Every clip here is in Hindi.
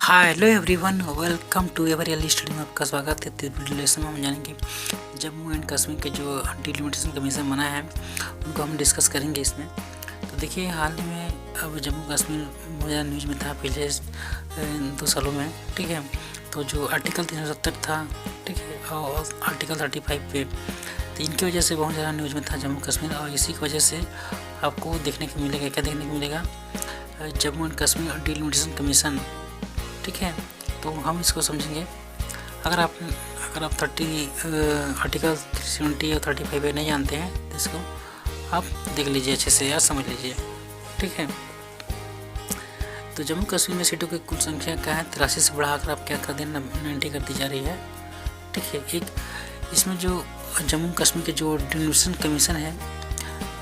Hi hello everyone, welcome to ever real study में आपका स्वागत है। इस वीडियो लेसन में हम जानेंगे जम्मू एंड कश्मीर के जो डिलिमिटेशन कमीशन बना है उनको हम डिस्कस करेंगे इसमें। तो देखिए, हाल ही में अब जम्मू कश्मीर बहुत न्यूज़ में था पिछले 2 सालों में, ठीक है। तो जो आर्टिकल 370 था, ठीक है, और आर्टिकल 35 पे, तो इनकी वजह से बहुत ज़्यादा न्यूज़ में था जम्मू कश्मीर। और इसी की वजह से आपको देखने को मिलेगा, क्या देखने को मिलेगा, Jammu and Kashmir delimitation commission, ठीक है। तो हम इसको समझेंगे। अगर आप आर्टिकल 70 और 35 पे नहीं जानते हैं तो इसको आप देख लीजिए, अच्छे से या समझ लीजिए, ठीक है। तो जम्मू कश्मीर में सीटों की कुल संख्या क्या है, 83 से बढ़ाकर आप क्या कर दें 90 कर दी जा रही है, ठीक है। एक इसमें जो जम्मू कश्मीर के जो डिलिमिटेशन कमीशन है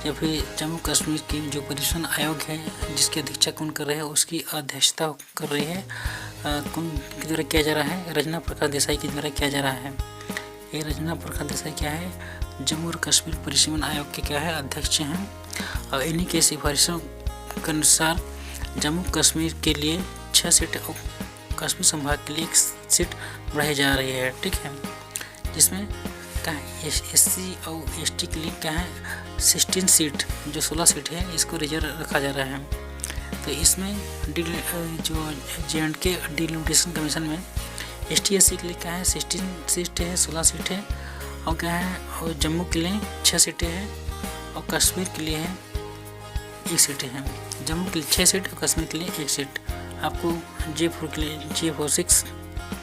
या फिर जम्मू कश्मीर की जो परिवहन आयोग है, जिसके अधीक्षक कौन कर रहे हैं, उसकी अध्यक्षता कर रही है कौन के द्वारा किया जा रहा है, रजना प्रकाश देसाई के द्वारा किया जा रहा है। ये रजना प्रकाश देसाई क्या है, जम्मू और कश्मीर परिवहन आयोग के क्या है, अध्यक्ष हैं। और इन्हीं के सिफारिशों के अनुसार जम्मू कश्मीर के लिए 6 सीट और कश्मीर संभाग के लिए 1 सीट बढ़ाई जा रही है, ठीक है। जिसमें क्या है, SC और ST के लिए क्या है 16 सीट, जो 16 सीट है इसको रिजर्व रखा जा रहा है। तो इसमें जो J&K डिलिमिटेशन कमीशन में ST SC के लिए क्या है 16 सीट है, 16 सीट है। और क्या है, और जम्मू के लिए 6 सीटें हैं और कश्मीर के लिए है 1 सीटें हैं। जम्मू के लिए 6 सीट और कश्मीर के लिए 1 सीट। आपको J4 के लिए J46,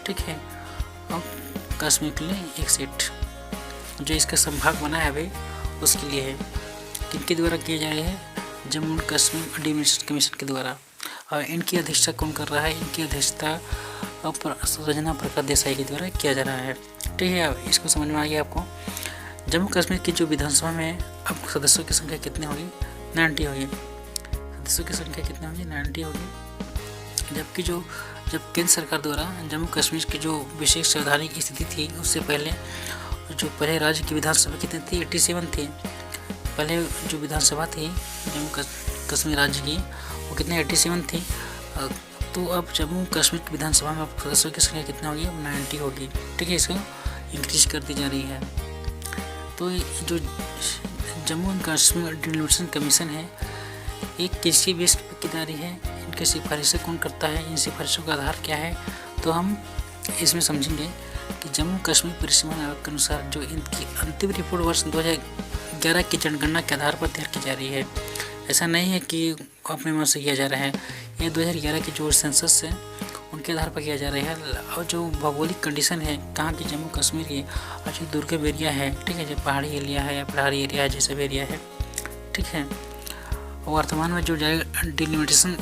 ठीक है, और कश्मीर के लिए 1 सीट। जो इसका संभाग बना है अभी उसके लिए है, किनके द्वारा किए जा रहे हैं, Jammu and Kashmir delimitation commission के द्वारा। और इनकी अध्यक्षता कौन कर रहा है, इनकी अध्यक्षता रजना प्रकाश देसाई के द्वारा किया जा रहा है, ठीक है। इसको समझ में आ गया आपको। जम्मू कश्मीर की जो विधानसभा में अब सदस्यों की संख्या कितनी होगी, 90 होगी। सदस्यों की संख्या कितनी होगी, 90 होगी। जबकि जब केंद्र सरकार द्वारा जम्मू कश्मीर की जो विशेष संवैधानिक स्थिति थी, उससे पहले राज्य की विधानसभा कितनी थी, 87 थी। पहले जो विधानसभा थी जम्मू कश्मीर राज्य की, वो कितने 87 थी। तो अब जम्मू कश्मीर की विधानसभा में सदस्यों की संख्या कितना होगी, 90 होगी, ठीक है। इसको इंक्रीज कर दी जा रही है। तो जो Jammu and Kashmir delimitation commission है, एक किसकी बेस पर की जा रही है, इनकी सिफारिशें कौन करता है, इन सिफारिशों का आधार क्या है, तो हम इसमें समझेंगे कि जम्मू कश्मीर परिवहन आयोग के अनुसार जो इनकी अंतिम रिपोर्ट वर्ष 2011 की जनगणना के आधार पर तैयार की जा रही है। ऐसा नहीं है कि अपने मन से किया जा रहा है, ये 2011 के जो सेंसस है उनके आधार पर किया जा रहा है। और जो भौगोलिक कंडीशन है कहाँ की, जम्मू कश्मीर की, और जो दुर्गम एरिया है, ठीक है, जो पहाड़ी एरिया है या पहाड़ी एरिया है, जैसे भी एरिया है, ठीक है। और वर्तमान में जो डिलिमिटेशन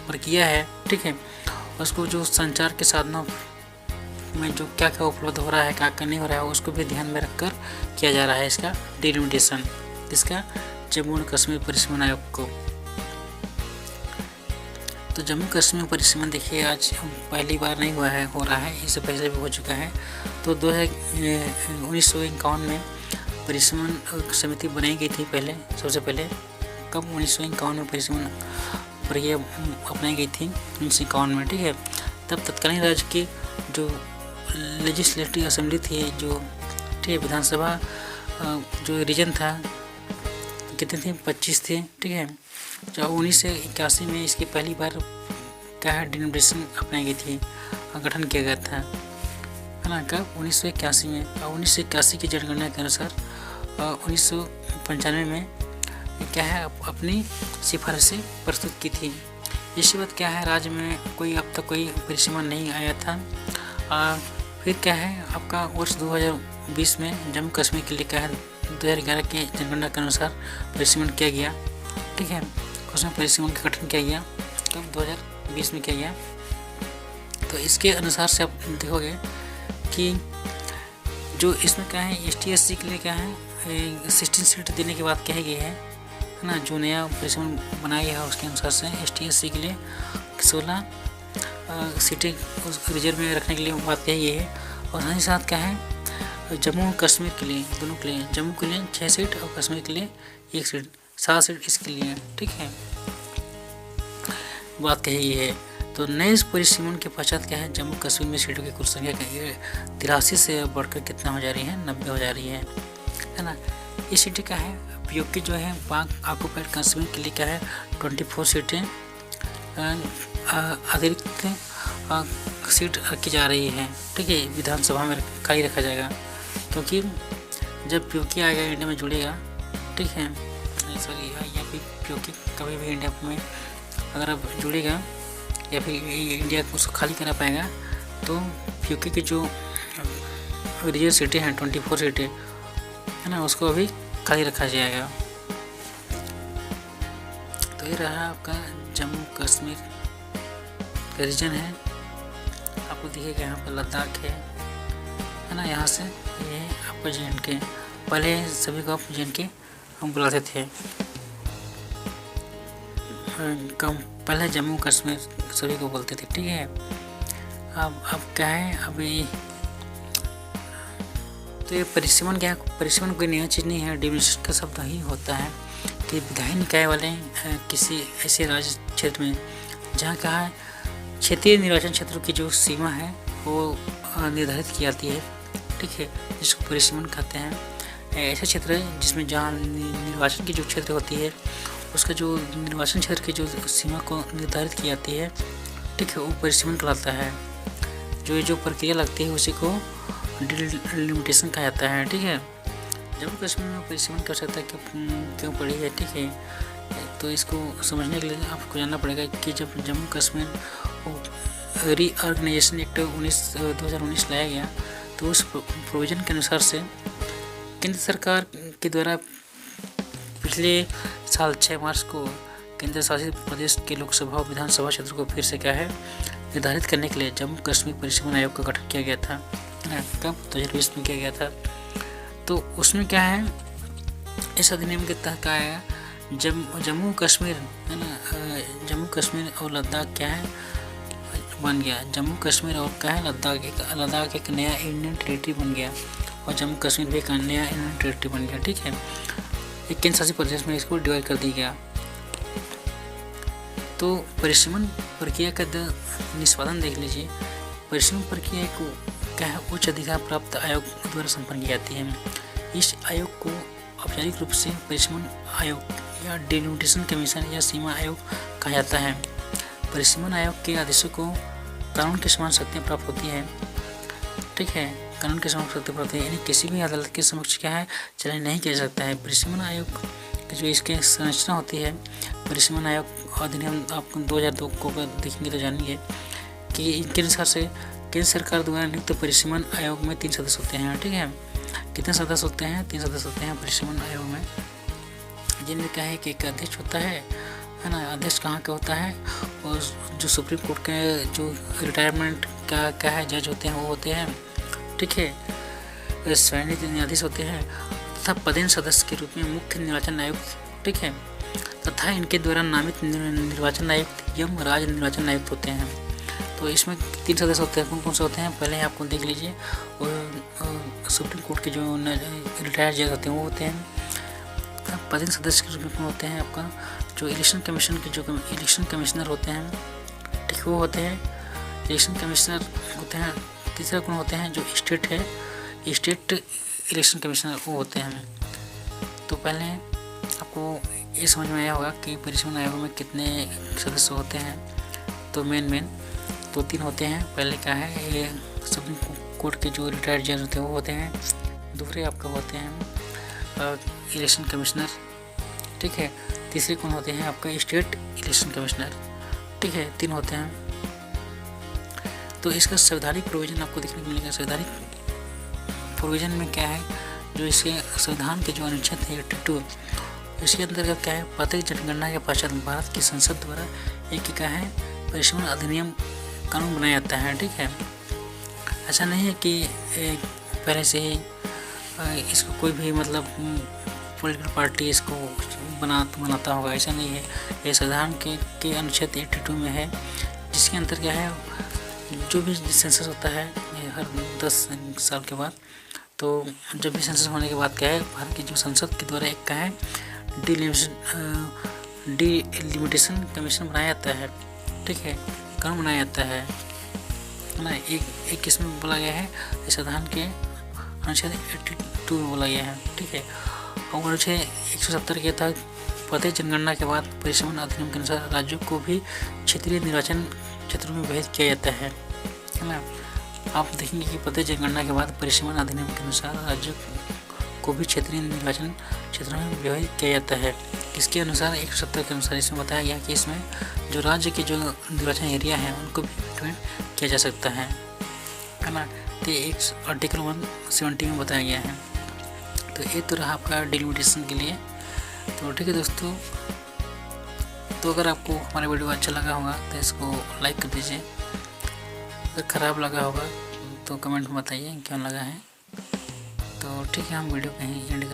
प्रक्रिया है, ठीक है, उसको जो संचार के साधनों में जो क्या क्या उपलब्ध हो रहा है, क्या क्या नहीं हो रहा है, उसको भी ध्यान में रखकर किया जा रहा है इसका डिलिमिटेशन, इसका जम्मू एंड कश्मीर परिवहन आयोग को। तो जम्मू कश्मीर परिवहन देखिए आज पहली बार नहीं हुआ है, हो रहा है, इससे पहले भी हो चुका है। तो 1951 में परिवहन समिति बनाई गई थी पहले, सबसे पहले कब, 1951 में परिवहन प्रक्रिया अपनाई गई थी 1951 में, ठीक है। तब तत्कालीन राज्य की जो लेजिस्लेटिव असेंबली थी, जो ठीक है विधानसभा जो रीजन था, कितने थे, 25 थे, ठीक है। जब 1981 में इसकी पहली बार क्या है डिलिमिटेशन अपनाई गई थी, गठन किया गया था, है ना, कब, 1981 में। और 1981 की जनगणना के अनुसार 1995 में क्या है अपनी सिफारिशें प्रस्तुत की थी। इसके बाद क्या है, राज्य में अब तक कोई परिसीमन नहीं आया था। फिर क्या है, आपका वर्ष 2020 में जम्मू कश्मीर के लिए क्या है 2011 के जनगणना के अनुसार परिसीमन किया गया, ठीक है। उसमें परिसीमन का गठन किया गया, कब, 2020 में किया गया। तो इसके अनुसार से आप देखोगे कि जो इसमें क्या है ST SC के लिए क्या है 16 सीट देने की बात कही गई है ना। जो नया परिसीमन बनाया गया है उसके अनुसार से ST SC के लिए 16 सीटें उस रिजर्व में रखने के लिए बात कही गई है। और साथ ही साथ क्या है जम्मू और कश्मीर के लिए, दोनों के लिए, जम्मू के लिए 6 सीट और कश्मीर के लिए 1 सीट, 7 सीट इसके लिए, ठीक है, बात कही है। तो नए इस परिसीमन के पश्चात क्या है, जम्मू कश्मीर में सीटों की कुल संख्या 83 से बढ़कर कितना हो जा रही है, 90 हो जा रही है ना। ये सीटें क्या है, पीओके जो है पाक ऑक्युपाइड कश्मीर के लिए क्या है 24 सीटें अतिरिक्त सीट रखी जा रही है। ठीक है, विधानसभा में खाली रखा जाएगा, क्योंकि जब पीओके आएगा इंडिया में जुड़ेगा, ठीक है, सॉरी या फिर पीओके कभी भी इंडिया में अगर अब जुड़ेगा या फिर इंडिया उसको खाली करा पाएगा, तो पीओके की जो रिजर्व सीटें हैं 24 सीटें है ना, उसको अभी खाली रखा जाएगा। तो ये रहा आपका जम्मू कश्मीर का रीजन है। आपको दिखेगा यहाँ पर लद्दाख है ना, यहाँ से ये आपका JNK, पहले सभी को आप JNK हम बुलाते थे, कम पहले जम्मू कश्मीर सभी को बोलते थे। ठीक है, अब क्या है, अभी तो ये परिसीमन क्या है, परिसीमन कोई नया चीज़ नहीं है, डिविजन का शब्द ही होता है कि विधायी निकाय वाले किसी ऐसे राज्य क्षेत्र में जहाँ क्या है क्षेत्रीय निर्वाचन क्षेत्रों की जो सीमा है वो निर्धारित की जाती है। ठीक है, जिसको परिसीमन कहते हैं। ऐसा क्षेत्र है जिसमें जहाँ निर्वाचन की जो क्षेत्र होती है उसका जो निर्वाचन क्षेत्र की जो सीमा को निर्धारित की जाती है, ठीक है, वो परिसीमन कहलाता है। जो प्रक्रिया लगती है उसी को डिलिमिटेशन कहा जाता है। ठीक है, जम्मू कश्मीर में परिसीमन कर सकता है क्यों पड़ी है। ठीक है, तो इसको समझने के लिए आपको जानना पड़ेगा कि जब जम्मू कश्मीर रीऑर्गेनाइजेशन एक्ट 2019 लाया गया, तो उस प्रोविज़न के अनुसार से केंद्र सरकार के द्वारा पिछले साल 6 मार्च को केंद्र शासित प्रदेश के लोकसभा और विधानसभा क्षेत्र को फिर से क्या है निर्धारित करने के लिए जम्मू कश्मीर परिसीमन आयोग का गठन किया गया था। कब 2020 में किया गया था। तो उसमें क्या है, इस अधिनियम के तहत क्या है, जम्मू कश्मीर है ना, जम्मू कश्मीर और लद्दाख क्या है बन गया। जम्मू कश्मीर और क्या है लद्दाख एक नया इंडियन टेरिटरी बन गया और जम्मू कश्मीर भी एक नया इंडियन टेरिटरी बन गया। ठीक है, एक केंद्र शासित प्रदेश में इसको डिवाइड कर दिया गया। तो परिसीमन प्रक्रिया का निष्पादन देख लीजिए। परिसीमन प्रक्रिया को क्या है उच्च अधिकार प्राप्त आयोग द्वारा संपन्न की जाती है। इस आयोग को औपचारिक रूप से परिसीमन आयोग या डिलिमिटेशन कमीशन या सीमा आयोग कहा जाता है। परिसीमन आयोग के आदेशों को कानून की समान शक्तियाँ प्राप्त होती है। ठीक है, कानून के समान शक्ति प्राप्त है, यानी किसी भी अदालत के समक्ष क्या है चैलेंज नहीं किया जा सकता है। परिसीमन आयोग की जो इसके संरचना होती है, परिसीमन आयोग अधिनियम आपको 2002 को देखेंगे तो जानेंगे कि इनके अनुसार से केंद्र सरकार द्वारा नियुक्त परिसीमन आयोग में 3 सदस्य होते हैं। ठीक है, कितने सदस्य होते हैं? 3 सदस्य होते हैं परिसीमन आयोग में, जिनमें क्या है कि एक अध्यक्ष होता है ना। अध्यक्ष कहाँ का होता है? और जो सुप्रीम कोर्ट के जो रिटायरमेंट का क्या है जज होते हैं वो होते हैं। ठीक है, स्वयं न्यायाधीश होते हैं तथा पदेन सदस्य के रूप में मुख्य निर्वाचन आयुक्त। ठीक है, तथा इनके द्वारा नामित निर्वाचन आयुक्त एवं राज्य निर्वाचन आयुक्त होते हैं। तो इसमें 3 सदस्य होते हैं। कौन कौन से होते हैं पहले आपको देख लीजिए। और सुप्रीम कोर्ट के जो रिटायर्ड जज होते हैं वो होते हैं। पदेन सदस्य के रूप में होते हैं आपका जो इलेक्शन कमीशन के जो इलेक्शन कमिश्नर होते हैं, ठीक वो होते हैं। इलेक्शन कमिश्नर होते हैं। तीसरा कौन होते हैं? जो स्टेट है, स्टेट इलेक्शन कमिश्नर वो होते हैं। तो पहले आपको ये समझ में आया होगा कि परिसीमन आयोग में कितने सदस्य होते हैं। तो मेन 2-3 होते हैं। पहले क्या है, ये सुप्रीम कोर्ट के जो रिटायर्ड जज होते हैं वो होते हैं। दूसरे आपका होते हैं इलेक्शन कमिश्नर। ठीक है, तीसरे कौन होते हैं? आपका स्टेट इलेक्शन कमिश्नर। ठीक है, 3 होते हैं। तो इसका संवैधानिक प्रोविज़न आपको देखने को मिलेगा। संवैधानिक प्रोविज़न में क्या है, जो इसके संविधान के जो अनुच्छेद है 82, इसके अंतर्गत क्या है, प्रत्येक जनगणना के पश्चात भारत की संसद द्वारा एक क्या है परिसीमन अधिनियम कानून बनाया जाता है। ठीक है, ऐसा नहीं है कि पहले से ही इसको कोई भी मतलब पॉलिटिकल पार्टी इसको बनाता होगा, ऐसा नहीं है। ये संविधान के अनुच्छेद 82 में है, जिसके अंतर्गत क्या है, जो भी सेंसस होता है हर 10 साल के बाद, तो जब भी सेंसस होने के बाद क्या है, भारत की जो संसद के द्वारा एक क्या है डिलिमिटेशन कमीशन बनाया जाता है। ठीक है, नामकरण बनाया जाता है ना। एक किस्म बोला गया है संविधान के अनुच्छेद 82 में बोला गया है, ठीक है। और अनुच्छेद 170 के तहत प्रत्येक जनगणना के बाद परिसीमन अधिनियम के अनुसार राज्यों को भी क्षेत्रीय निर्वाचन क्षेत्रों में विभाजित किया जाता है ना। आप देखेंगे कि प्रत्येक जनगणना के बाद परिसीमन अधिनियम के अनुसार राज्यों को भी क्षेत्रीय निर्वाचन क्षेत्रों में विभाजित किया जाता है। इसके अनुसार 170 के अनुसार इसमें बताया गया कि इसमें जो राज्य के जो निर्वाचन एरिया हैं उनको भी इम्प्लीमेंट किया जा सकता है ना। तो एक आर्टिकल 170 में बताया गया है। तो ये तो रहा आपका डिलिमिटेशन के लिए। तो ठीक है दोस्तों, तो अगर आपको हमारा वीडियो अच्छा लगा होगा तो इसको लाइक कर दीजिए। अगर ख़राब लगा होगा तो कमेंट में बताइए क्यों लगा है। तो ठीक है, हम वीडियो कहीं एंड